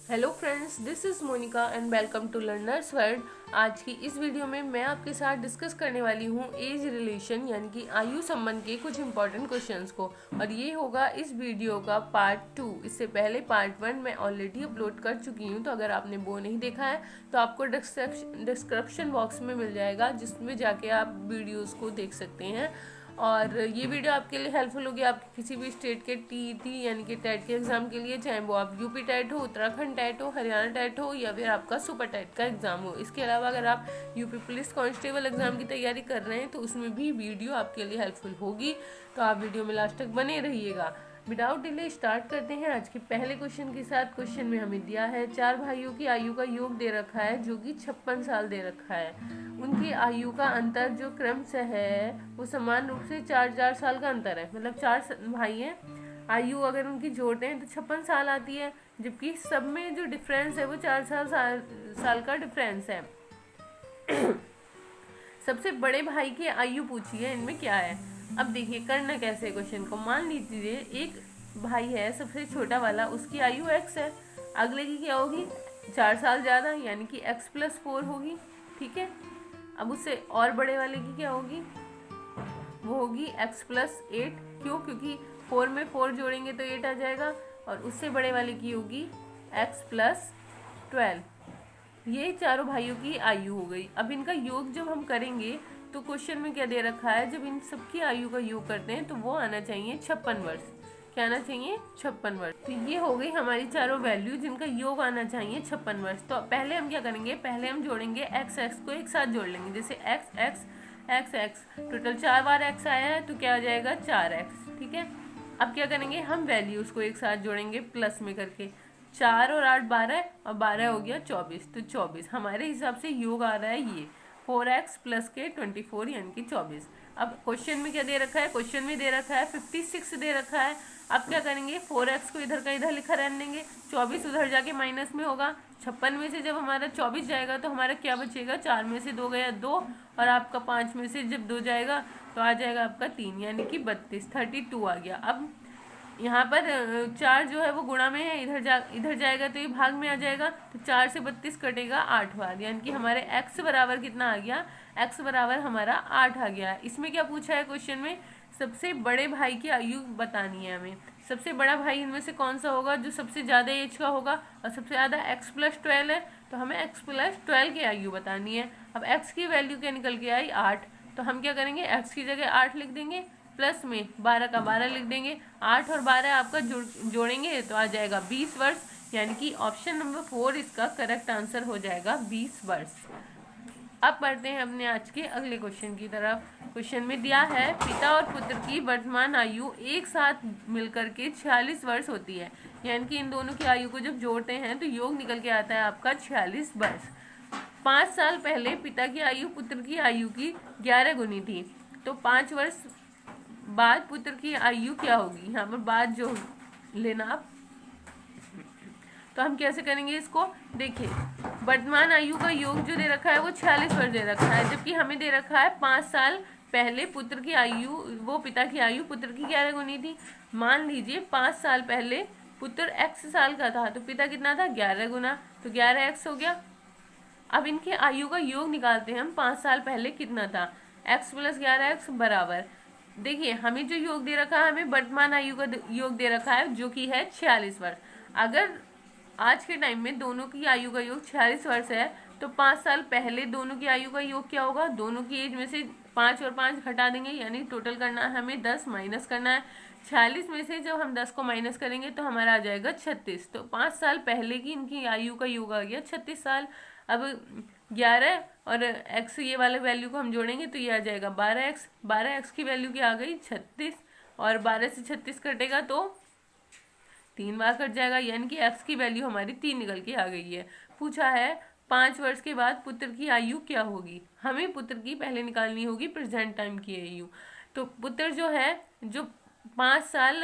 Hello friends, this is Monica and welcome to Learners World. आज की इस video में मैं आपके साथ डिस्कस करने वाली हूँ एज रिलेशन यानी कि आयु संबंध के कुछ इंपॉर्टेंट क्वेश्चंस को, और ये होगा इस वीडियो का पार्ट 2। इससे पहले पार्ट 1 मैं ऑलरेडी अपलोड कर चुकी हूँ, तो अगर आपने वो नहीं देखा है तो आपको डिस्क्रिप्शन बॉक्स में मिल जाएगा, जिसमें जाके आप वीडियोज़ को देख सकते हैं। और ये वीडियो आपके लिए हेल्पफुल होगी आपके किसी भी स्टेट के टीईटी यानी कि टेट के एग्ज़ाम के लिए, चाहे वो आप यूपी टेट हो, उत्तराखंड टेट हो, हरियाणा टेट हो, या फिर आपका सुपर टेट का एग्ज़ाम हो। इसके अलावा अगर आप यूपी पुलिस कांस्टेबल एग्ज़ाम की तैयारी कर रहे हैं तो उसमें भी वीडियो आपके लिए हेल्पफुल होगी, तो आप वीडियो में लास्ट तक बने रहिएगा। विदाउट डिले स्टार्ट करते हैं आज के पहले क्वेश्चन के साथ। क्वेश्चन में हमें दिया है 4 भाइयों की आयु का योग दे रखा है जो कि 56 साल दे रखा है। उनकी आयु का अंतर जो क्रमशः है वो समान रूप से 4 साल का अंतर है। मतलब 4 भाई हैं, आयु अगर उनकी जोड़ते हैं तो 56 साल आती है, जबकि सब में जो डिफरेंस है वो 4 साल का डिफरेंस है। सबसे बड़े भाई की आयु पूछी है, इनमें क्या है। अब देखिए करना कैसे क्वेश्चन को। मान लीजिए एक भाई है सबसे छोटा वाला, उसकी आयु x है, अगले की क्या होगी 4 साल ज़्यादा यानी कि x+4 होगी। ठीक है, अब उससे और बड़े वाले की क्या होगी, वो होगी x+8। क्यों? क्योंकि 4 में 4 जोड़ेंगे तो 8 आ जाएगा, और उससे बड़े वाले की होगी x+12। ये चारों भाइयों की आयु हो गई। अब इनका योग जब हम करेंगे तो क्वेश्चन में क्या दे रखा है, जब इन सबकी आयु का योग करते हैं तो वो आना चाहिए 56 वर्ष। क्या आना चाहिए? 56 वर्ष। तो ये हो गई हमारी चारों वैल्यू जिनका योग आना चाहिए 56 वर्ष। तो पहले हम क्या करेंगे, पहले हम जोड़ेंगे x x को एक साथ जोड़ लेंगे, जैसे x x x x, total 4 बार x आया है तो क्या आ जाएगा 4x। ठीक है, अब क्या करेंगे, हम वैल्यूज को एक साथ जोड़ेंगे प्लस में करके। 4 और 8 12, और 12 हो गया 24, तो 24 हमारे हिसाब से योग आ रहा है ये 4x प्लस के 24 यानी कि 24। अब क्वेश्चन में क्या दे रखा है, क्वेश्चन में दे रखा है 56 दे रखा है। अब क्या करेंगे, 4x को इधर का इधर लिखा रहने देंगे, 24 उधर जाके माइनस में होगा। 56 में से जब हमारा 24 जाएगा तो हमारा क्या बचेगा, 4 में से 2 गया 2, और आपका 5 में से जब 2 जाएगा तो आ जाएगा आपका 3 यानी कि 32 आ गया। अब यहाँ पर 4 जो है वो गुणा में है, इधर जाएगा तो ये भाग में आ जाएगा, तो 4 से 32 कटेगा 8 बार, यानी कि हमारे x बराबर कितना आ गया, x बराबर हमारा 8 आ गया। इसमें क्या पूछा है क्वेश्चन में, सबसे बड़े भाई की आयु बतानी है हमें। सबसे बड़ा भाई इनमें से कौन सा होगा, जो सबसे ज़्यादा एज का होगा, और सबसे ज़्यादा x+12 है, तो हमें x+12 की आयु बतानी है। अब x की वैल्यू क्या निकल के आई 8, तो हम क्या करेंगे, x की जगह 8 लिख देंगे, प्लस में 12 का 12 लिख देंगे। 8 और 12 आपका जोड़ेंगे तो आ जाएगा 20 वर्ष, यानी कि ऑप्शन नंबर 4 इसका करेक्ट आंसर हो जाएगा 20 वर्ष। अब बढ़ते हैं अपने आज के अगले क्वेश्चन की तरफ। क्वेश्चन में दिया है पिता और पुत्र की वर्तमान आयु एक साथ मिलकर के 46 वर्ष होती है, यानी कि इन दोनों की आयु को जब जोड़ते हैं तो योग निकल के आता है आपका 46 वर्ष। 5 साल पहले पिता की आयु पुत्र की आयु की 11 गुनी थी, तो 5 वर्ष बाद पुत्र की आयु क्या होगी, यहाँ पर बाद जो लेना आप। तो हम कैसे करेंगे इसको, देखिए वर्तमान आयु का योग जो दे रखा है वो 46 वर्ष दे रखा है, जबकि हमें दे रखा है 5 साल पहले पुत्र की आयु, वो पिता की आयु पुत्र की 11 गुनी थी। मान लीजिए 5 साल पहले पुत्र x साल का था तो पिता कितना था 11 गुना, तो 11x हो गया। अब इनकी आयु का योग निकालते हैं हम, 5 साल पहले कितना था, x+11x बराबर, देखिए हमें जो योग दे रखा है, हमें वर्तमान आयु का योग दे रखा है जो कि है 46 वर्ष। अगर आज के टाइम में दोनों की आयु का योग 46 वर्ष है तो 5 साल पहले दोनों की आयु का योग क्या होगा, दोनों की एज में से 5 और 5 घटा देंगे, यानी टोटल करना है हमें 10 माइनस करना है। 46 में से जब हम 10 को माइनस करेंगे तो हमारा आ जाएगा 36, तो 5 साल पहले की इनकी आयु का योग आ गया 36 साल। अब 11 और x ये वाले वैल्यू को हम जोड़ेंगे तो ये आ जाएगा 12x, 12x की वैल्यू क्या आ गई 36, और 12 से 36 कटेगा तो 3 बार कट जाएगा, यानी कि x की वैल्यू हमारी 3 निकल के आ गई है। पूछा है 5 वर्ष के बाद पुत्र की आयु क्या होगी, हमें पुत्र की पहले निकालनी होगी प्रेजेंट टाइम की आयु। तो पुत्र जो है, जो 5 साल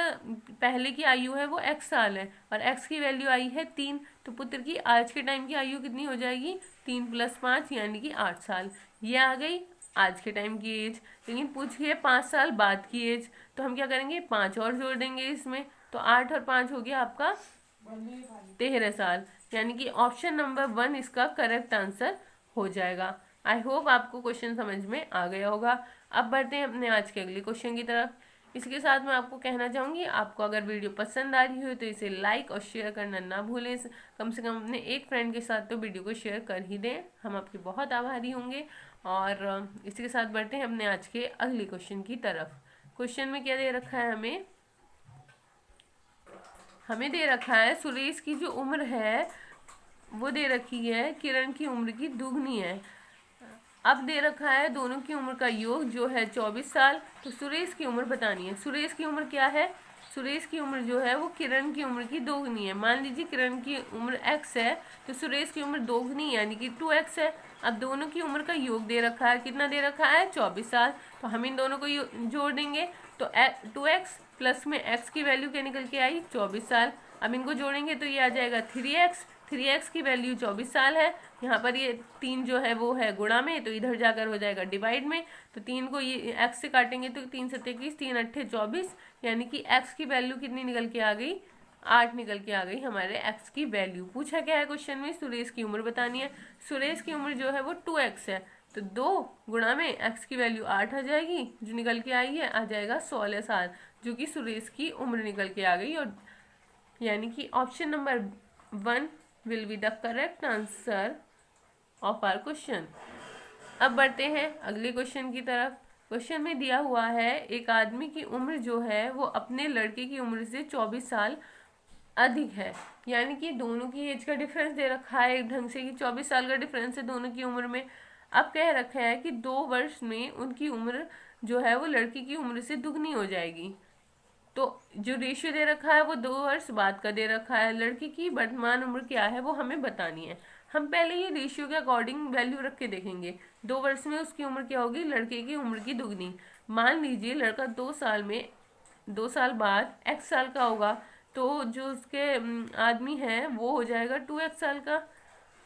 पहले की आयु है वो x साल है, और x की वैल्यू आई है 3, तो पुत्र की आज के टाइम की आयु कितनी हो जाएगी 3 + 5 यानी कि 8 साल। ये आ गई आज के टाइम की एज। लेकिन पूछिए 5 साल बाद की एज, तो हम क्या करेंगे 5 और जोड़ देंगे इसमें, तो 8 और 5 हो गया आपका 13 साल, यानी कि ऑप्शन नंबर 1 इसका करेक्ट आंसर हो जाएगा। आई होप आपको क्वेश्चन समझ में आ गया होगा। अब बढ़ते हैं अपने आज के अगले क्वेश्चन की तरफ। इसके साथ मैं आपको कहना चाहूँगी, आपको अगर वीडियो पसंद आ रही हो तो इसे लाइक और शेयर करना ना भूलें। कम से कम अपने एक फ्रेंड के साथ तो वीडियो को शेयर कर ही दें, हम आपके बहुत आभारी होंगे। और इसी के साथ बढ़ते हैं अपने आज के अगले क्वेश्चन की तरफ। क्वेश्चन में क्या दे रखा है हमें दे रखा है सुरेश की जो उम्र है वो दे रखी है किरण की उम्र की दुगनी है। अब दे रखा है दोनों की उम्र का योग जो है 24 साल। तो सुरेश की उम्र बतानी है। सुरेश की उम्र क्या है? सुरेश की उम्र जो है वो किरण की उम्र की दोगुनी है। मान लीजिए किरण की उम्र x है तो सुरेश की उम्र दोगुनी यानी कि 2x है। अब दोनों की उम्र का योग दे रखा है, कितना दे रखा है? 24 साल। तो हम इन दोनों को जोड़ देंगे तो 2x प्लस में x की वैल्यू क्या निकल के आई? 24 साल। अब इनको जोड़ेंगे तो ये आ जाएगा 3x की वैल्यू 24 साल है। यहाँ पर ये 3 जो है वो है गुणा में, तो इधर जाकर हो जाएगा डिवाइड में। तो 3 को ये x से काटेंगे तो 3 7 21, 3 8 24, यानी कि x की वैल्यू कितनी निकल के आ गई? 8 निकल के आ गई हमारे x की वैल्यू। पूछा क्या है क्वेश्चन में? सुरेश की उम्र बतानी है। सुरेश की उम्र जो है वो 2x है, तो 2 गुणा में x की वैल्यू 8 आ जाएगी, जो निकल के आई है आ जाएगा 16 साल, जो कि सुरेश की उम्र निकल के आ गई। और यानी कि option number 1 will be the correct answer of our question. अब बढ़ते हैं अगले क्वेश्चन की तरफ। क्वेश्चन में दिया हुआ है एक आदमी की उम्र जो है वो अपने लड़के की उम्र से 24 साल अधिक है, यानी कि दोनों की एज का डिफरेंस दे रखा है एक ढंग से कि 24 साल का डिफरेंस है दोनों की उम्र में। अब कह रखा है कि 2 वर्ष में उनकी उम्र जो है वो लड़की की उम्र से दुगनी हो जाएगी। तो जो रेशियो दे रखा है वो 2 वर्ष बाद का दे रखा है। लड़की की वर्तमान उम्र क्या है वो हमें बतानी है। हम पहले ये रेशियो के अकॉर्डिंग वैल्यू रख के देखेंगे। 2 वर्ष में उसकी उम्र क्या होगी? लड़के की उम्र की दुगनी। मान लीजिए लड़का 2 साल बाद x साल का होगा, तो जो उसके आदमी है वो हो जाएगा 2x साल का।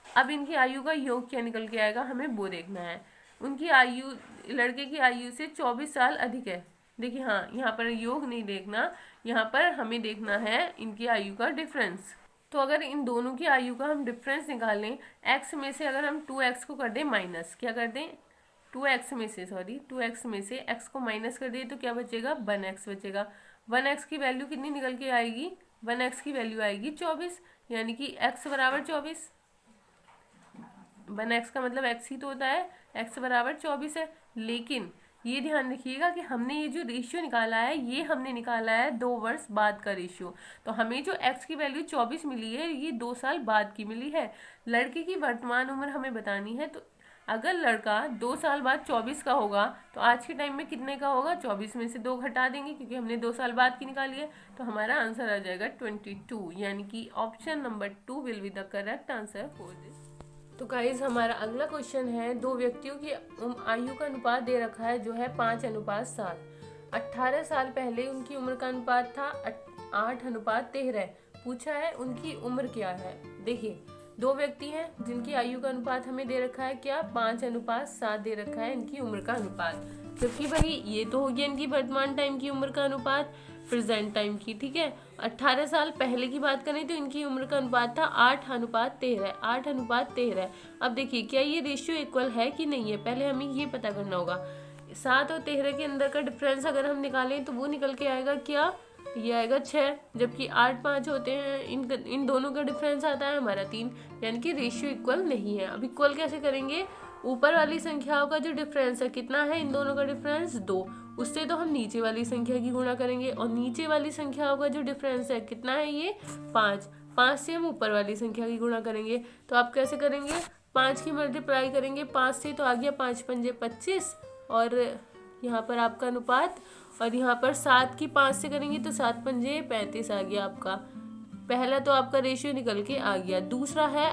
अब इनकी आयु का योग क्या निकल के आएगा हमें वो देखना है। उनकी आयु लड़के की आयु से 24 साल अधिक है। देखिए हाँ, यहाँ पर योग नहीं देखना, यहाँ पर हमें देखना है इनकी आयु का डिफरेंस। तो अगर इन दोनों की आयु का हम डिफरेंस निकालें, x में से अगर हम 2x को कर दें माइनस, क्या कर दें? 2x में से x को माइनस कर दिए तो क्या बचेगा? 1x बचेगा। 1x की वैल्यू कितनी निकल के आएगी? 1x की वैल्यू आएगी 24, यानी कि x बराबर 24। 1x का मतलब x ही तो होता है, x बराबर 24 है। लेकिन ये ध्यान रखिएगा कि हमने ये जो रेशियो निकाला है ये हमने निकाला है 2 वर्ष बाद का रेशियो। तो हमें जो x की वैल्यू 24 मिली है ये 2 साल बाद की मिली है। लड़के की वर्तमान उम्र हमें बतानी है। तो अगर लड़का 2 साल बाद 24 का होगा तो आज के टाइम में कितने का होगा? 24 में से 2 घटा देंगे क्योंकि हमने 2 साल बाद की निकाली है। तो हमारा आंसर आ जाएगा 22, यानी कि option number 2 will be the correct answer for this. तो गाइज हमारा अगला क्वेश्चन है, 2 व्यक्तियों की आयु का अनुपात दे रखा है जो है 5:7। 18 साल पहले उनकी उम्र का अनुपात था 8:13। पूछा है उनकी उम्र क्या है। देखिए 2 व्यक्ति हैं जिनकी आयु का अनुपात हमें दे रखा है क्या? 5:7 दे रखा है इनकी उम्र का अनुपात। क्योंकि भाई ये तो हो गया इनकी वर्तमान टाइम की उम्र का अनुपात, प्रेजेंट टाइम की, ठीक है। 18 साल पहले की बात करें तो इनकी उम्र का अनुपात था 8:13। 8:13। अब देखिए क्या ये रेशियो इक्वल है कि नहीं है, पहले हमें ये पता करना होगा। 7 और 13 के अंदर का डिफरेंस अगर हम निकालें तो वो निकल के आएगा क्या? ये आएगा 6, जबकि 8 5 होते हैं, इन दोनों का डिफरेंस आता है हमारा 3, यानी कि रेशियो इक्वल नहीं है। अब इक्वल कैसे करेंगे? ऊपर वाली संख्याओं का जो डिफरेंस है कितना है इन दोनों का डिफरेंस? 2, उससे तो हम नीचे वाली संख्या की गुणा करेंगे, और नीचे वाली संख्याओं का जो डिफरेंस है कितना है ये? 5। 5 से हम ऊपर वाली संख्या की गुणा करेंगे। तो आप कैसे करेंगे? 5 की मल्टीप्लाई करेंगे 5 से, तो आ गया 5 पंजे 25, और यहाँ पर आपका अनुपात, और यहाँ पर 7 की 5 से करेंगे तो 7 पंजे 35 आ गया आपका। पहला तो आपका रेशियो निकल के आ गया। दूसरा है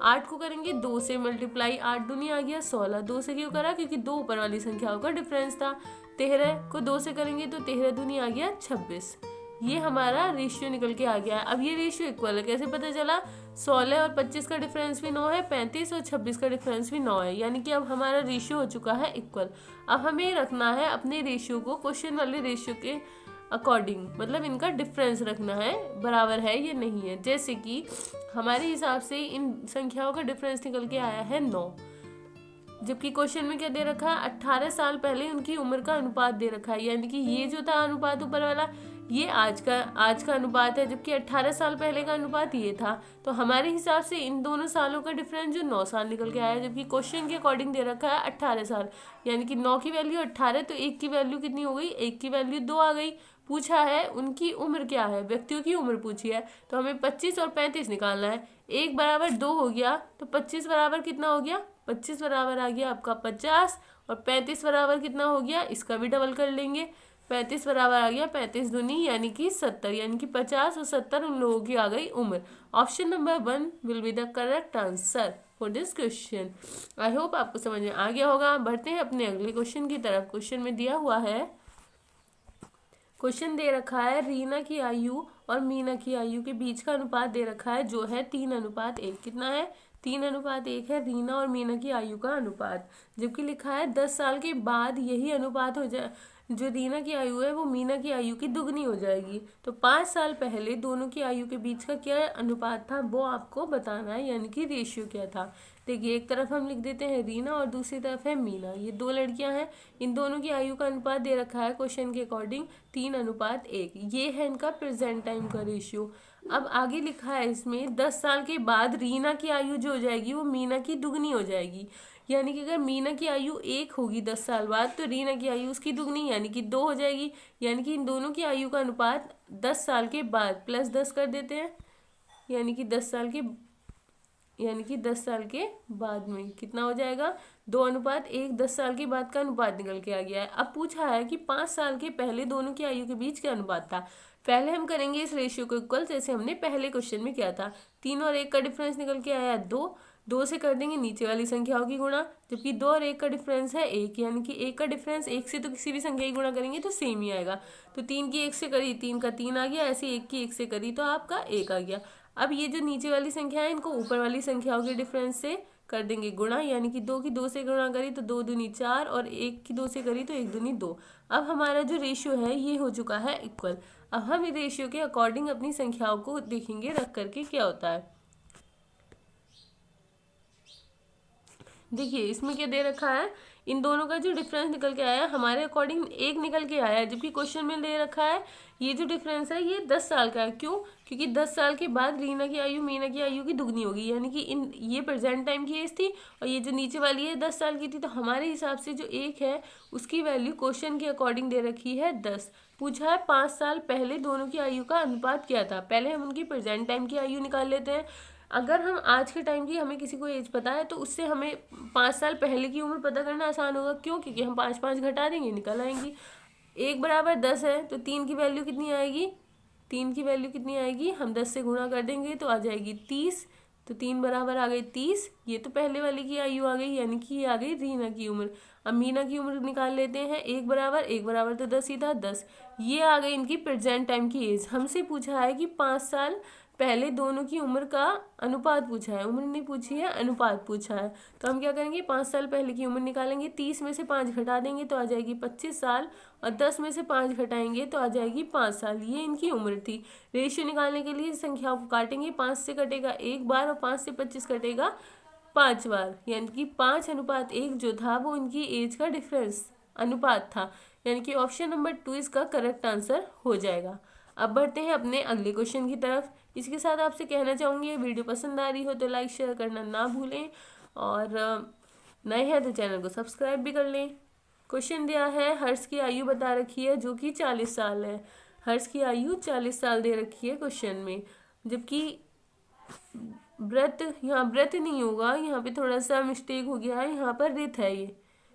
8 को करेंगे 2 से मल्टीप्लाई, 8 दूनी आ गया 16। 2 से क्यों करा? क्योंकि 2 ऊपर वाली संख्याओं का डिफरेंस था। 13 को 2 से करेंगे तो 13 दूनी आ गया 26। ये हमारा रेशियो निकल के आ गया है। अब ये रेशियो इक्वल है, कैसे पता चला? 16 और 25 का डिफरेंस भी 9 है, 35 और 26 का डिफरेंस भी 9 है, यानी कि अब हमारा रेशियो हो चुका है इक्वल। अब हमें रखना है अपने रेशियो को क्वेश्चन वाले रेशियो के अकॉर्डिंग, मतलब इनका डिफरेंस रखना है, बराबर है या नहीं है। जैसे कि हमारे हिसाब से इन संख्याओं का डिफरेंस निकल के आया है 9, जबकि क्वेश्चन में क्या दे रखा है, 18 साल पहले उनकी उम्र का अनुपात दे रखा है, यानी कि ये जो था अनुपात ऊपर वाला, ये आज का अनुपात है, जबकि 18 साल पहले का अनुपात ये था। तो हमारे हिसाब से इन दोनों सालों का डिफरेंस जो 9 साल निकल के आया, जबकि क्वेश्चन के अकॉर्डिंग दे रखा है 18 साल, यानी कि 9 की वैल्यू 18, तो 1 की वैल्यू कितनी हो गई, 1 की वैल्यू 2 आ गई। पूछा है उनकी उम्र क्या है, व्यक्तियों की उम्र पूछी है, तो हमें 25 और 35 निकालना है। 1 बराबर 2 हो गया, तो 25 बराबर कितना हो गया, 25 बराबर आ गया आपका 50, और 35 बराबर कितना हो गया, इसका भी डबल कर लेंगे। 35 बराबर आ गया 35 दूनी यानी कि 70, यानी कि 50 और 70 उन लोगों की आ गई उम्र। Option number 1 will be the correct answer for this question. I hope आपको समझ में आ गया होगा। बढ़ते हैं अपने अगले क्वेश्चन की तरफ। क्वेश्चन में दिया हुआ है, क्वेश्चन दे रखा है रीना की आयु और मीना की आयु के बीच का अनुपात दे रखा है जो है 3:1। कितना है, 3:1 है रीना और मीना की आयु का अनुपात। जबकि लिखा है 10 साल के बाद यही अनुपात हो जाए, जो रीना की आयु है वो मीना की आयु की दुगनी हो जाएगी। तो 5 साल पहले दोनों की आयु के बीच का क्या अनुपात था वो आपको बताना है, यानी कि रेशियो क्या था। देखिए एक तरफ हम लिख देते हैं रीना और दूसरी तरफ है मीना, ये 2 लड़कियां हैं। इन दोनों की आयु का अनुपात दे रखा है क्वेश्चन के अकॉर्डिंग 3:1। ये है इनका प्रेजेंट टाइम का रेशियो। अब आगे लिखा है इसमें 10 साल के बाद रीना की आयु जो हो जाएगी वो मीना की दुगनी हो जाएगी, यानी कि अगर मीना की आयु 1 होगी 10 साल बाद, तो रीना की आयु उसकी दुगनी यानी कि 2 हो जाएगी। यानी कि इन दोनों की आयु का अनुपात 10 साल के बाद प्लस 10 कर देते हैं, यानी कि 10 साल के बाद में कितना हो जाएगा, 2:1। 10 साल के बाद का अनुपात निकल के आ गया है। अब पूछा है कि 5 साल के पहले दोनों की आयु के बीच क्या अनुपात था। पहले हम करेंगे इस रेशियो को इक्वल, जैसे हमने पहले क्वेश्चन में किया था। 3 और 1 का डिफरेंस निकल के आया 2, 2 से कर देंगे नीचे वाली संख्याओं की गुणा, जबकि 2 और 1 का डिफरेंस है 1, यानी कि 1 का डिफरेंस 1 से तो किसी भी संख्या की गुणा करेंगे तो सेम ही आएगा। तो 3 की 1 से करी 3 का 3 आ गया, ऐसे 1 की 1 से करी तो आपका 1 आ गया। अब ये जो नीचे वाली संख्या है इनको ऊपर वाली संख्याओं के डिफरेंस से कर देंगे गुणा, यानी कि 2 की 2 से गुणा करी तो 2 दूनी 4 और 1 की 2 से करी तो 1 दूनी 2। अब हमारा जो रेशियो है ये हो चुका है इक्वल। अब हम इस रेशियो के अकॉर्डिंग अपनी संख्याओं को देखेंगे रख करके क्या होता है। देखिए इसमें क्या दे रखा है, इन दोनों का जो डिफरेंस निकल के आया है हमारे अकॉर्डिंग 1 निकल के आया है, जबकि क्वेश्चन में दे रखा है ये जो डिफरेंस है ये 10 साल का है। क्यों, क्योंकि 10 साल के बाद रीना की आयु मीना की आयु की दुगनी होगी, यानी कि इन ये प्रेजेंट टाइम की एज थी और ये जो नीचे वाली है 10 साल की थी। तो हमारे हिसाब से जो 1 है उसकी वैल्यू क्वेश्चन के अकॉर्डिंग दे रखी है 10। पूछा है 5 साल पहले दोनों की आयु का अनुपात क्या था। पहले हम उनकी प्रेजेंट टाइम की आयु निकाल लेते हैं। अगर हम आज के टाइम की हमें किसी को एज पता है तो उससे हमें 5 साल पहले की उम्र पता करना आसान होगा। क्यों, क्योंकि हम 5 5 घटा देंगे निकल आएंगी। 1 बराबर 10 है तो 3 की वैल्यू कितनी आएगी, 3 की वैल्यू कितनी आएगी, हम 10 से गुणा कर देंगे तो आ जाएगी 30। तो 3 बराबर आ गई 30। ये तो पहले वाली की आयु आ गई, यानी कि ये आ गई रीना की उम्र। अब मीना की उम्र निकाल लेते हैं। 1 बराबर तो 10 ही था, 10। ये आ गई इनकी प्रेजेंट टाइम की एज। हमसे पूछा है कि 5 साल पहले दोनों की उम्र का अनुपात पूछा है, उम्र नहीं पूछी है, अनुपात पूछा है। तो हम क्या करेंगे, 5 साल पहले की उम्र निकालेंगे। 30 में से 5 घटा देंगे तो आ जाएगी 25 साल, और 10 में से 5 घटाएंगे तो आ जाएगी 5 साल। ये इनकी उम्र थी। रेशियो निकालने के लिए संख्याओं को काटेंगे। 5 से कटेगा 1 बार और 5 से 25 कटेगा 5 बार, यानी कि 5:1 जो था वो इनकी एज का डिफरेंस अनुपात था, यानी कि ऑप्शन नंबर 2 इसका करेक्ट आंसर हो जाएगा। अब बढ़ते हैं अपने अगले क्वेश्चन की तरफ। इसके साथ आपसे कहना चाहूँगी ये वीडियो पसंद आ रही हो तो लाइक शेयर करना ना भूलें, और नए हैं तो चैनल को सब्सक्राइब भी कर लें। क्वेश्चन दिया है, हर्ष की आयु बता रखी है जो कि 40 साल है। हर्ष की आयु 40 साल दे रखी है क्वेश्चन में, जबकि यहाँ व्रत नहीं होगा, यहाँ पे थोड़ा सा मिस्टेक हो गया है, यहाँ पर रित है। ये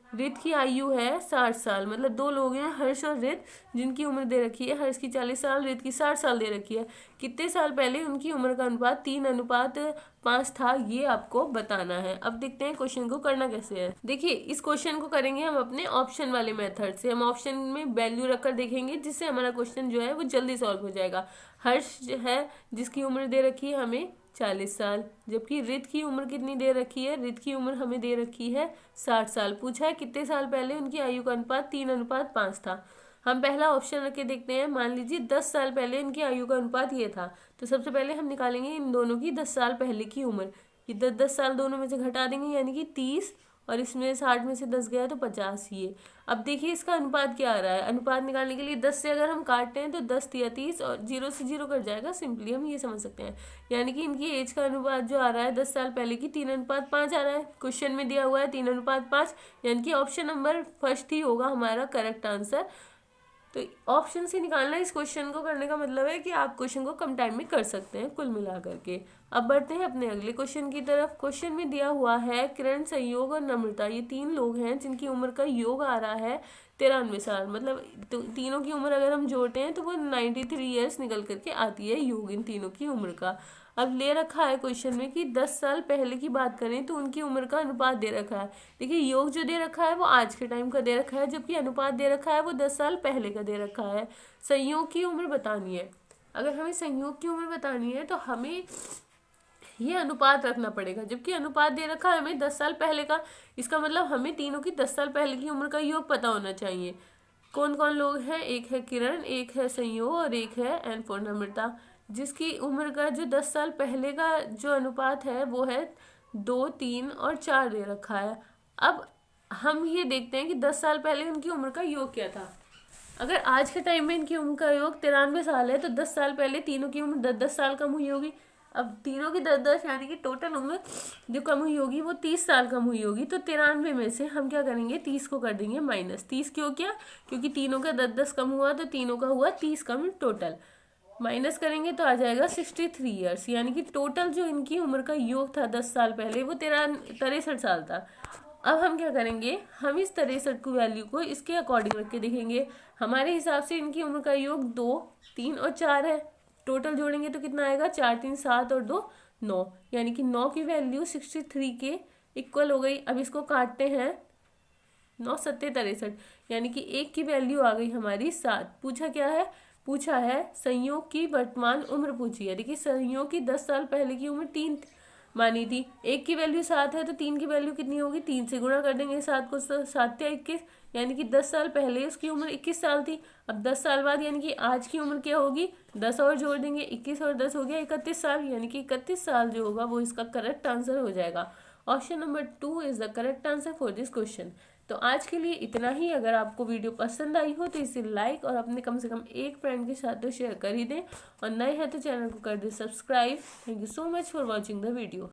रित की आयु है 60 साल, मतलब 2 लोग हैं हर्ष और रित जिनकी उम्र दे रखी है। हर्ष की 40 साल, रित की 60 साल दे रखी है। कितने साल पहले उनकी उम्र का अनुपात 3:5 था, ये आपको बताना है। अब देखते हैं क्वेश्चन को करना कैसे है। देखिए इस क्वेश्चन को करेंगे हम अपने ऑप्शन वाले मेथड से। हम ऑप्शन में वैल्यू रखकर देखेंगे जिससे हमारा क्वेश्चन जो है वो जल्दी सॉल्व हो जाएगा। हर्ष है जिसकी उम्र दे रखी है हमें 40 साल, जबकि रित की उम्र कितनी दे रखी है, रित की उम्र हमें दे रखी है 60 साल। पूछा है कितने साल पहले उनकी आयु का अनुपात 3:5 था। हम पहला ऑप्शन रख के देखते हैं। मान लीजिए 10 साल पहले इनकी आयु का अनुपात ये था, तो सबसे पहले हम निकालेंगे इन दोनों की 10 साल पहले की उम्र। ये 10 साल दोनों में से घटा देंगे, यानी कि 30, और इसमें 60 में से 10 गया तो 50 ये। अब देखिए इसका अनुपात क्या आ रहा है। अनुपात निकालने के लिए 10 से अगर हम काटते हैं तो 10 या 30, और 0 से 0 कट जाएगा, सिंपली हम ये समझ सकते हैं। यानी कि इनकी एज का अनुपात जो आ रहा है 10 साल पहले की 3:5 आ रहा है। क्वेश्चन में दिया हुआ है 3:5, यानी कि ऑप्शन नंबर फर्स्ट ही होगा हमारा करेक्ट आंसर। तो ऑप्शन से निकालना इस क्वेश्चन को करने का मतलब है कि आप क्वेश्चन को कम टाइम में कर सकते हैं कुल मिलाकर के। अब बढ़ते हैं अपने अगले क्वेश्चन की तरफ। क्वेश्चन में दिया हुआ है किरण, संयोग और नम्रता, ये 3 लोग हैं जिनकी उम्र का योग आ रहा है 93 साल। मतलब तो तीनों की उम्र अगर हम जोड़ते हैं तो वो 93 ईयर्स निकल करके आती है योग इन तीनों की उम्र का। अब ले रखा है क्वेश्चन में कि 10 साल पहले की बात करें तो उनकी उम्र का अनुपात दे रखा है। देखिए योग जो दे रखा है वो आज के टाइम का दे रखा है, जबकि अनुपात दे रखा है वो 10 साल पहले का दे रखा है। संयोग की उम्र बतानी है। अगर हमें संयोग की उम्र बतानी है तो हमें ये अनुपात रखना पड़ेगा, जबकि अनुपात दे रखा है हमें 10 साल पहले का। इसका मतलब हमें तीनों की 10 साल पहले की उम्र का योग पता होना चाहिए। कौन कौन लोग हैं? एक है किरण, एक है संयोग और एक है नम्रता, जिसकी उम्र का जो 10 साल पहले का जो अनुपात है वो है 2, 3 और 4 दे रखा है। अब हम ये देखते हैं कि 10 साल पहले उनकी उम्र का योग क्या था। अगर आज के टाइम में इनकी उम्र का योग 93 साल है तो 10 साल पहले तीनों की उम्र 10-10 साल कम हुई होगी। अब तीनों की 10-10, यानी कि टोटल उम्र जो कम हुई होगी वो 30 साल कम हुई होगी। तो 93 में से हम क्या करेंगे, 30 को कर देंगे माइनस। 30 क्यों किया? क्योंकि तीनों का 10-10 कम हुआ, तो तीनों का हुआ 30 कम टोटल। माइनस करेंगे तो आ जाएगा 63 ईयर्स, यानी कि टोटल जो इनकी उम्र का योग था 10 साल पहले वो 63 साल था। अब हम क्या करेंगे, हम इस 63 को वैल्यू को इसके अकॉर्डिंग रख के देखेंगे। हमारे हिसाब से इनकी उम्र का योग 2, 3 और 4 है। टोटल जोड़ेंगे तो कितना आएगा? 4, 3, 7 और 2, 9, यानी कि 9 की वैल्यू 63 के इक्वल हो गई। अब इसको काटते हैं, 9 7 63, यानी कि 1 की वैल्यू आ गई हमारी 7। पूछा क्या है? पूछा है संयोग की वर्तमान उम्र पूछी है। देखिए संयोग की 10 साल पहले की उम्र 3 मानी थी, 1 की वैल्यू 7 है तो 3 की वैल्यू कितनी होगी? 3 से गुणा कर देंगे 7 को, 7 या 21, यानी कि 10 साल पहले उसकी उम्र 21 साल थी। अब 10 साल बाद यानी कि आज की उम्र क्या होगी? 10 और जोड़ देंगे, 21 और 10 हो गया 31 साल, यानी कि 31 साल जो होगा वो इसका करेक्ट आंसर हो जाएगा। Option number 2 is the correct answer for this question. तो आज के लिए इतना ही। अगर आपको वीडियो पसंद आई हो तो इसे लाइक और अपने कम से कम एक फ्रेंड के साथ तो शेयर कर ही दें, और नए हैं तो चैनल को कर दें subscribe. Thank you so much for watching the video.